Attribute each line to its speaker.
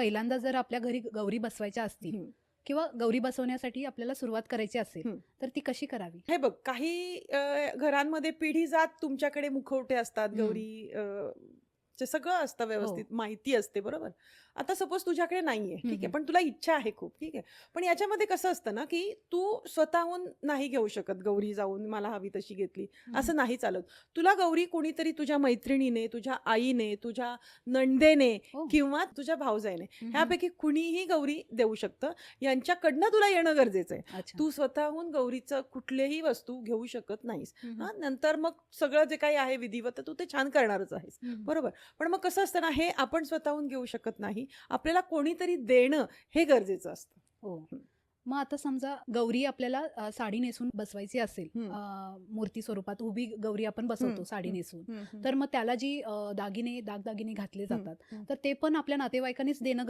Speaker 1: पहिल्यांदा जर आपल्या घरी गौरी बसवायच्या असतील
Speaker 2: हं.
Speaker 1: किंवा गौरी बसवण्यासाठी आपल्याला सुरुवात करायची असेल
Speaker 2: हं.
Speaker 1: तर ती कशी करावी?
Speaker 2: हे बघ, काही घरांमध्ये पिढी जात तुमच्याकडे मुखवटे असतात,
Speaker 1: हं.
Speaker 2: गौरी चे सगळं असतं
Speaker 1: हो.
Speaker 2: व्यवस्थित, माहिती असते, बरोबर. आता सपोज तुझ्याकडे नाहीये, ठीक आहे,
Speaker 1: हं.
Speaker 2: पण तुला इच्छा आहे खूप, ठीक आहे. पण याच्यामध्ये कसं असतं ना, की तू स्वतःहून नाही घेऊ शकत गौरी, जाऊन मला हवी तशी घेतली,
Speaker 1: हं.
Speaker 2: असं नाही चालत. तुला गौरी कोणीतरी तुझ्या मैत्रिणीने, तुझ्या आईने, तुझ्या नणंदेने
Speaker 1: हो.
Speaker 2: किंवा तुझ्या भावजाईने,
Speaker 1: हं, हं.
Speaker 2: ह्यापैकी कुणीही गौरी देऊ शकतं. यांच्याकडनं तुला येणं गरजेचं आहे.
Speaker 1: अच्छा.
Speaker 2: तू स्वतःहून गौरीचं कुठलीही वस्तू घेऊ शकत नाहीस.
Speaker 1: हं, हं.
Speaker 2: हां, नंतर मग सगळं जे काही आहे विधिवत, तर तू ते छान करणारच आहेस,
Speaker 1: हं.
Speaker 2: बरोबर. पण मग कसं असतं ना, हे आपण स्वतःहून घेऊ शकत नाही. आपल्याला कोणीतरी देणं हे गरजेचं असतं.
Speaker 1: हो.
Speaker 2: हं.
Speaker 1: मग आता समजा गौरी आपल्याला साडी नेसून बसवायची असेल,
Speaker 2: हं.
Speaker 1: मूर्ती स्वरूपात उभी गौरी आपण
Speaker 2: हं,
Speaker 1: बसवतो साडी
Speaker 2: हं,
Speaker 1: नेसून,
Speaker 2: हं, हं.
Speaker 1: तर मग त्याला जी दागदागिने घातले
Speaker 2: हं,
Speaker 1: जातात,
Speaker 2: हं.
Speaker 1: तर ते पण आपल्या नातेवाईकांनीच देणं